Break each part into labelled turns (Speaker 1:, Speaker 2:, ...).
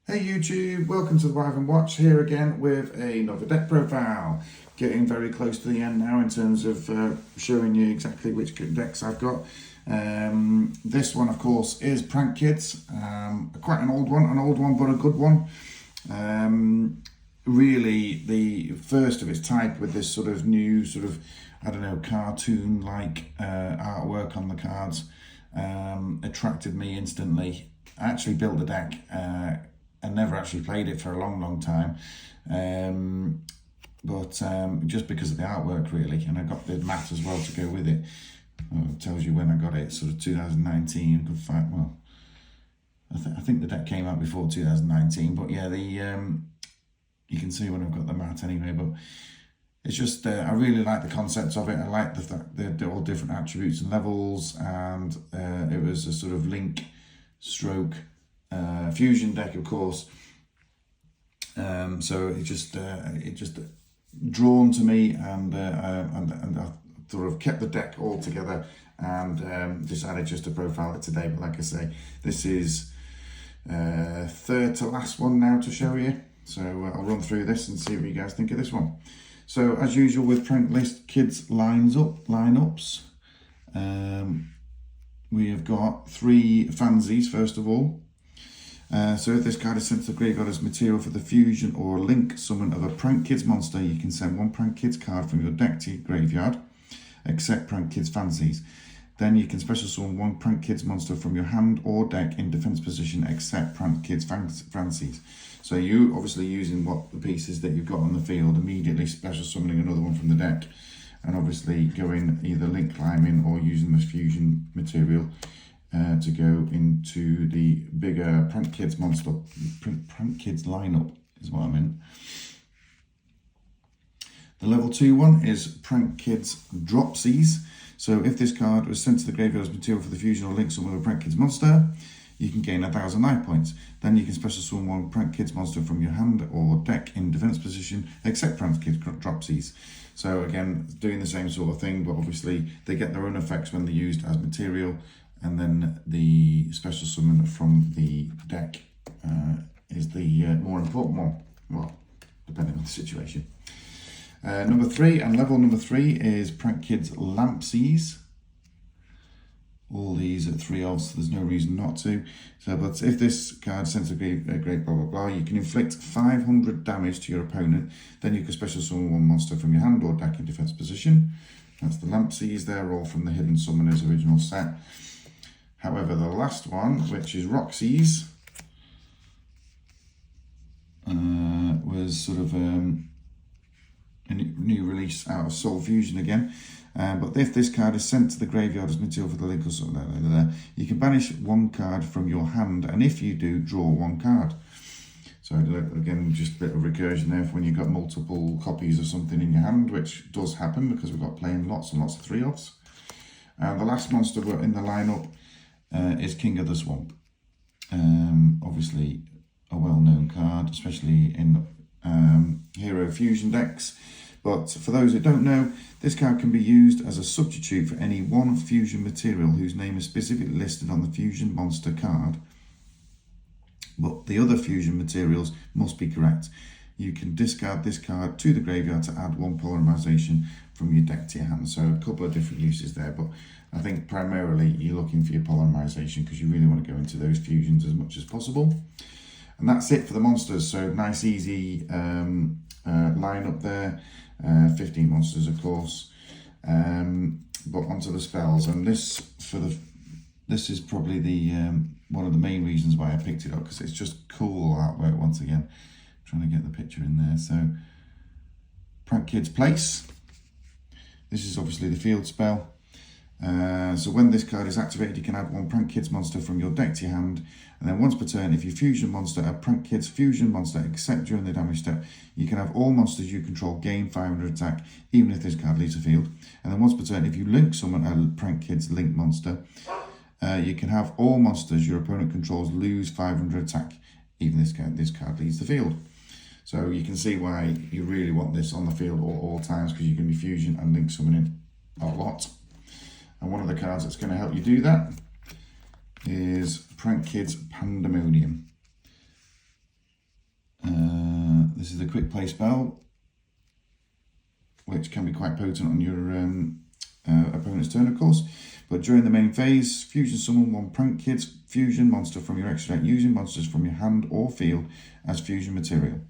Speaker 1: Hey YouTube, welcome to the Wyvern Watch here again with another deck profile. Getting very close to the end now in terms of showing you exactly which decks I've got. This one of course is Prank Kids, quite an old one but a good one. Really the first of its type with this sort of new I don't know, cartoon like artwork on the cards. Attracted me instantly. I actually built the deck and never actually played it for a long time, but just because of the artwork really, and I got the mat as well to go with it. It tells you when I got it, sort of 2019. Good fact. Well, I think the deck came out before 2019, but yeah, you can see when I've got the mat anyway. But it's just I really like the concept of it. I like the fact they're all different attributes and levels, and it was a sort of link stroke fusion deck, of course. So it just drawn to me, and I sort of kept the deck all together and decided just to profile it today. But like I say, this is third to last one now to show you. So I'll run through this and see what you guys think of this one. So as usual with Prank Kids lineups, we have got 3 fansies first of all. So if this card is sent to the graveyard as material for the fusion or link summon of a Prank Kids monster, you can send 1 Prank Kids card from your deck to your graveyard, except Prank Kids fancies. Then you can special summon 1 Prank Kids monster from your hand or deck in defense position, except Prank Kids fancies. So you obviously using the pieces that you've got on the field, immediately special summoning another one from the deck, and obviously going either link climbing or using this fusion material to go into the bigger Prank Kids monster, Prank Kids lineup is what I meant. The level 2 one is Prank Kids Dropsies. So if this card was sent to the graveyard as material for the fusion or link summon with a Prank Kids monster, you can gain 1,000 life points. Then you can special summon 1 Prank Kids monster from your hand or deck in defense position, except Prank Kids Dropsies. So again, doing the same sort of thing, but obviously they get their own effects when they're used as material. And then the special summon from the deck is the more important one. Well, depending on the situation. Number 3 and level number 3 is Prank Kids Lampsies. All these are 3 odds, so there's no reason not to. So, but if this card sends a great blah blah blah, you can inflict 500 damage to your opponent. Then you can special summon 1 monster from your hand or deck in defense position. That's the Lampsies. They're all from the Hidden Summoners original set. However, the last one, which is Roxy's, was sort of a new release out of Soul Fusion again. But if this card is sent to the graveyard as material for the link or something, you can banish 1 card from your hand, and if you do, draw 1 card. So again, just a bit of recursion there for when you've got multiple copies of something in your hand, which does happen because we've got playing lots and lots of 3-offs. And the last monster in the lineup is King of the Swamp. Obviously a well-known card, especially in Hero Fusion decks. But for those that don't know, this card can be used as a substitute for any 1 fusion material whose name is specifically listed on the fusion monster card. But the other fusion materials must be correct. You can discard this card to the graveyard to add 1 polymerization from your deck to your hand. So a couple of different uses there, but I think primarily you're looking for your polymerization because you really want to go into those fusions as much as possible. And that's it for the monsters. So nice, easy lineup there. 15 monsters, of course. But onto the spells, and this is probably the one of the main reasons why I picked it up, because it's just cool artwork once again. Trying to get the picture in there. So Prank Kids Place. This is obviously the field spell. So when this card is activated, you can add 1 Prank Kids monster from your deck to your hand, and then once per turn, if you fusion monster a Prank Kids fusion monster, except during the damage step, you can have all monsters you control gain 500 attack, even if this card leaves the field. And then once per turn, if you link summon a Prank Kids link monster, you can have all monsters your opponent controls lose 500 attack, even if this card leaves the field. So you can see why you really want this on the field at all times, because you can be fusion and link summoning a lot. And one of the cards that's going to help you do that is Prank Kids Pandemonium. This is the quick play spell, which can be quite potent on your opponent's turn, of course. But during the main phase, fusion summon one Prank Kids fusion monster from your extra deck using monsters from your hand or field as fusion material.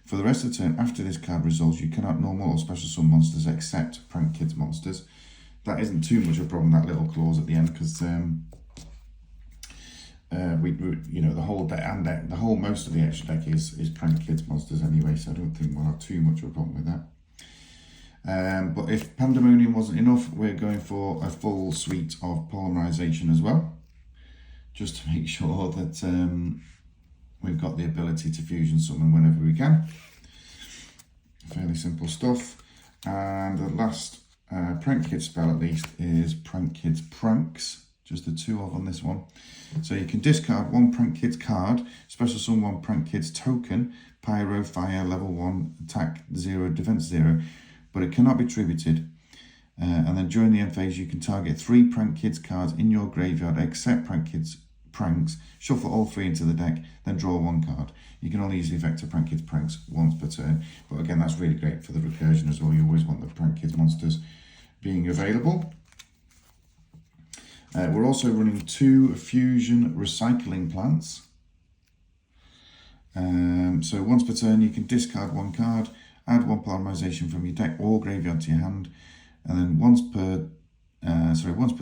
Speaker 1: For the rest of the turn after this card resolves, you cannot normal or special summon monsters except Prank Kids monsters. That isn't too much of a problem, that little clause at the end, because the whole deck and most of the extra deck is Prank Kids monsters anyway, so I don't think we'll have too much of a problem with that. But if Pandemonium wasn't enough, we're going for a full suite of Polymerization as well, just to make sure that we've got the ability to fusion summon whenever we can. Fairly simple stuff. And the last Prank Kids spell, at least, is Prank Kids Pranks. Just the 2 of on this one. So you can discard one Prank Kids card, special summon one Prank Kids token, Pyro, Fire, level 1, attack 0, defense 0, but it cannot be tributed. And then during the end phase, you can target 3 Prank Kids cards in your graveyard except Prank Kids Pranks, shuffle all 3 into the deck, then draw 1 card. You can only use the effect of Prank Kids Pranks once per turn, but again, that's really great for the recursion as well. You always want the Prank Kids monsters being available. We're also running 2 fusion recycling plants. So once per turn, you can discard 1 card, add 1 polymerization from your deck or graveyard to your hand, and then once per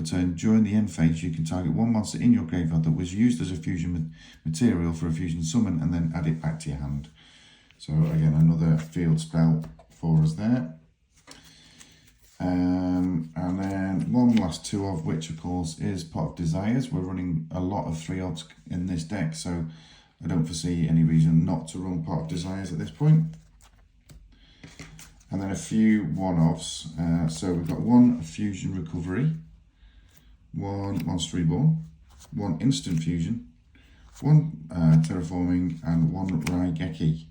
Speaker 1: turn during the end phase, you can target 1 monster in your graveyard that was used as a fusion material for a fusion summon, and then add it back to your hand. So again, another field spell for us there. And then one last 2 of which, of course, is Pot of Desires. We're running a lot of 3 odds in this deck, so I don't foresee any reason not to run Pot of Desires at this point. And then a few 1-offs. So we've got 1 Fusion Recovery, 1 Monster Reborn, 1 Instant Fusion, 1 Terraforming, and 1 Raigeki.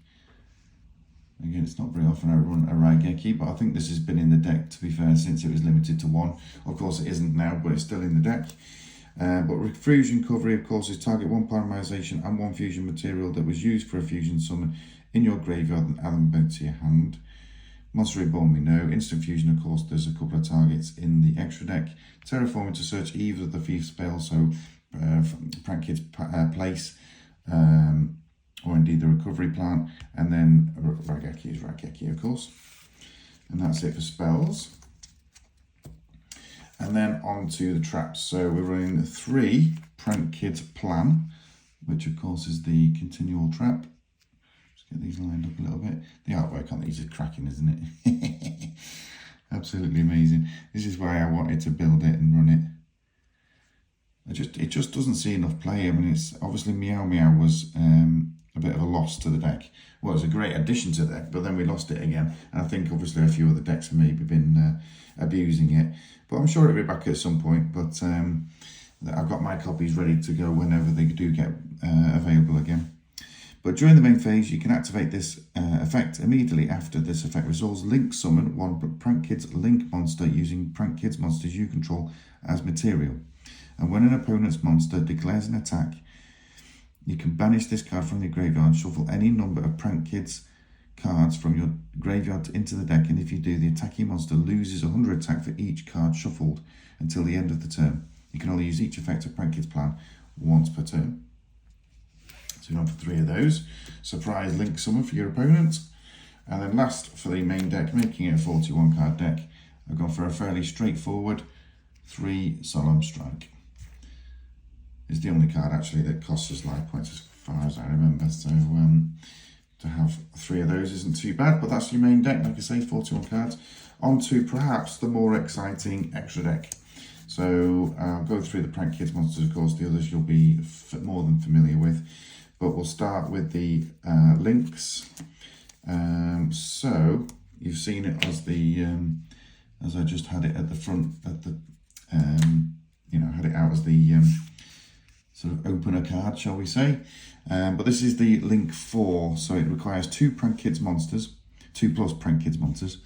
Speaker 1: Again, it's not very often I run a Raigeki, but I think this has been in the deck, to be fair, since it was limited to 1. Of course, it isn't now, but it's still in the deck. But Fusion Recovery, of course, is target 1 Polymerization and 1 fusion material that was used for a fusion summon in your graveyard and add them back to your hand. Monster Reborn, we know. Instant Fusion, of course, there's a couple of targets in the extra deck. Terraforming to search either of the thief spells, so Prank Kids Place, or indeed the recovery plant, and then Raigeki is Raigeki, of course. And that's it for spells. And then on to the traps. So we're running 3 Prank Kids Plan, which of course is the continual trap. Just get these lined up a little bit. The artwork on these is cracking, isn't it? Absolutely amazing. This is why I wanted to build it and run it. It just doesn't see enough play. I mean, it's obviously Meow Meow was a bit of a loss to the deck. Well, it was a great addition to the deck, but then we lost it again. And I think obviously a few other decks have maybe been abusing it. But I'm sure it'll be back at some point. But I've got my copies ready to go whenever they do get available again. But during the main phase, you can activate this effect immediately after this effect resolves. Link summon 1 Prank Kids Link monster using Prank Kids monsters you control as material. And when an opponent's monster declares an attack, you can banish this card from your graveyard and shuffle any number of Prank Kids cards from your graveyard into the deck, and if you do, the attacking monster loses 100 attack for each card shuffled until the end of the turn. You can only use each effect of Prank Kids Plan once per turn. So you're on for 3 of those. Surprise Link Summon for your opponent. And then last for the main deck, making it a 41 card deck, I've gone for a fairly straightforward 3 Solemn Strike. It's the only card actually that costs us life points as far as I remember, so to have 3 of those isn't too bad, but that's your main deck, like I say, 41 cards. On to perhaps the more exciting extra deck. So I'll go through the Prank Kids monsters, of course, the others you'll be more than familiar with, but we'll start with the links. So you've seen it as the, as I just had it at the front, at the, had it out as the sort of opener card, shall we say. But this is the link 4, so it requires 2 Prank Kids monsters, 2 plus Prank Kids monsters.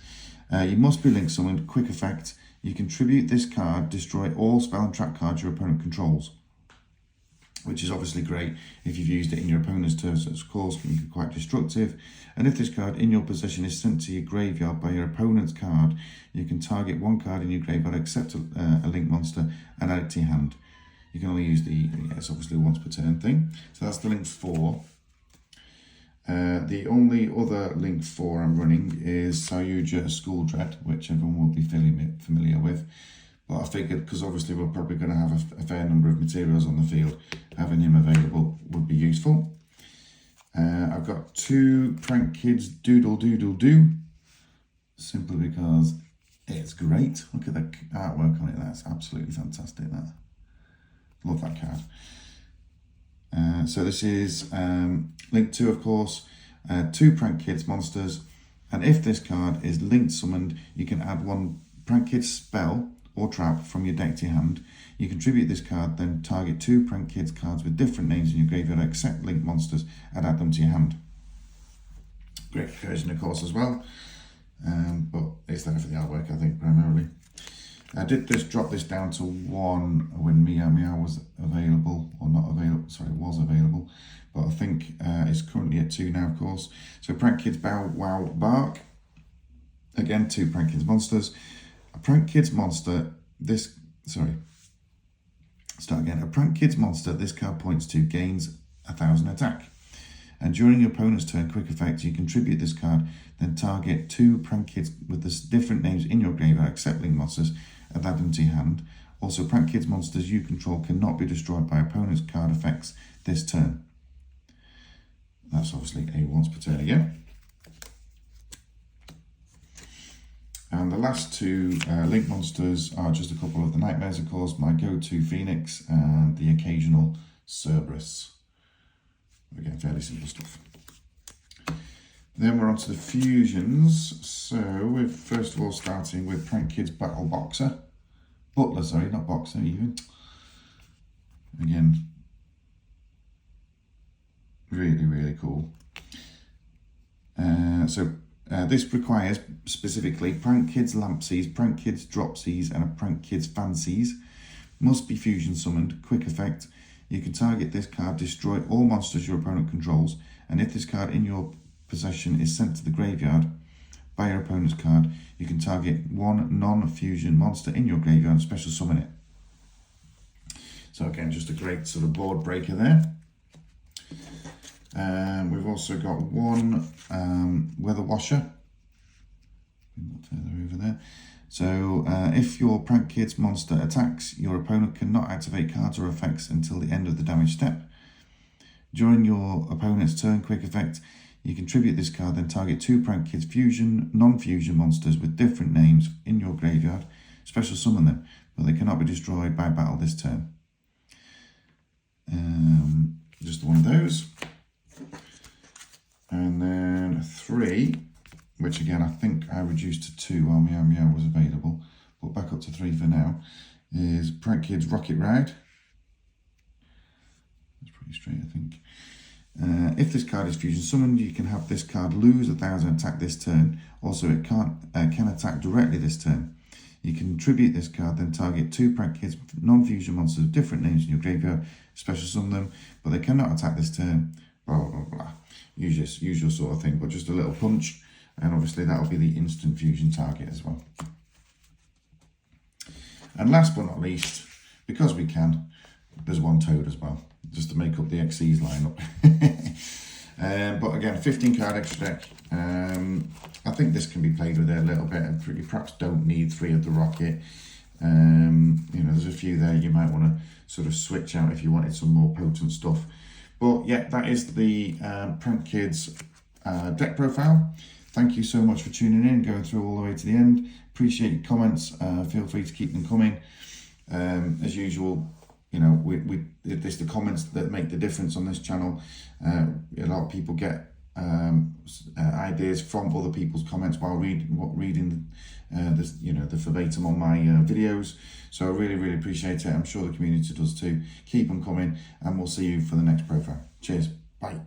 Speaker 1: You must be link summoned. Quick effect, you contribute this card, destroy all spell and trap cards your opponent controls. which is obviously great if you've used it in your opponent's turn, so of course can be quite destructive. And if this card in your possession is sent to your graveyard by your opponent's card, you can target one card in your graveyard except a link monster and add it to your hand. You can only use it's obviously a once per turn thing. So that's the link 4. The only other link 4 I'm running is Saryuja School Dread, which everyone will be familiar with. But I figured, because obviously we're probably going to have a fair number of materials on the field, having him available would be useful. I've got 2 Prank Kids Doodle Doodle Doo, simply because it's great. Look at the artwork on it, that's absolutely fantastic. That, love that card. So this is link 2, of course, 2 Prank Kids monsters, and if this card is linked summoned, you can add 1 Prank Kids spell or trap from your deck to your hand. You contribute this card, then target 2 Prank Kids cards with different names in your graveyard except linked monsters and add them to your hand. Great version, of course, as well, but it's there for the artwork, I think, primarily. I did just drop this down to 1 when Meow Meow was available, or not available, sorry, was available, but I think it's currently at 2 now, of course. So Prank Kids Bow Wow Bark, again 2 Prank Kids monsters. A Prank Kids monster, a Prank Kids monster this card points to gains 1000 attack. And during your opponent's turn, quick effect, you contribute this card, then target 2 Prank Kids with the different names in your graveyard except link monsters and add them to your hand. Also, Prank Kids monsters you control cannot be destroyed by opponent's card effects this turn. That's obviously a once per turn again. And the last 2 link monsters are just a couple of the nightmares, of course, my go-to Phoenix and the occasional Cerberus. Again, fairly simple stuff. Then we're on to the fusions. So we're first of all starting with Prank Kids Butler, sorry, not Boxer even. Again, really, really cool. This requires specifically Prank Kids Lampsies, Prank Kids Dropsies, and a Prank Kids Fancies. Must be fusion summoned. Quick effect. You can target this card, destroy all monsters your opponent controls, and if this card in your possession is sent to the graveyard by your opponent's card, you can target 1 non-fusion monster in your graveyard and special summon it. So again, just a great sort of board breaker there. We've also got 1 Weather Washer. Further over there. So if your Prank Kids monster attacks, your opponent cannot activate cards or effects until the end of the damage step. During your opponent's turn, quick effect, you contribute this card, then target 2 Prank Kids fusion, non-fusion monsters with different names in your graveyard. Special summon them, but they cannot be destroyed by battle this turn. Just one of those. And then 3, which again I think I reduced to 2 while Meow Meow was available, but back up to 3 for now, is Prank Kids Rocket Ride. That's pretty straight, I think. If this card is fusion summoned, you can have this card lose 1000 attack this turn. Also, it can attack directly this turn. You can contribute this card, then target 2 Prank Kids non-fusion monsters with different names in your graveyard, special summon them, but they cannot attack this turn. Blah blah blah. Usual sort of thing, but just a little punch, and obviously that'll be the instant fusion target as well. And last but not least, because we can, there's 1 Toad as well, just to make up the XC's lineup. But again, 15 card extra deck. I think this can be played with it a little bit, and you perhaps don't need 3 of the Rocket. There's a few there you might want to sort of switch out if you wanted some more potent stuff. But yeah, that is the Prank Kids deck profile. Thank you so much for tuning in, going through all the way to the end. Appreciate your comments. Feel free to keep them coming. As usual, it's the comments that make the difference on this channel. A lot of people get ideas from other people's comments while reading the verbatim on my videos. So I really, really appreciate it. I'm sure the community does too. Keep them coming, and we'll see you for the next profile. Cheers. Bye.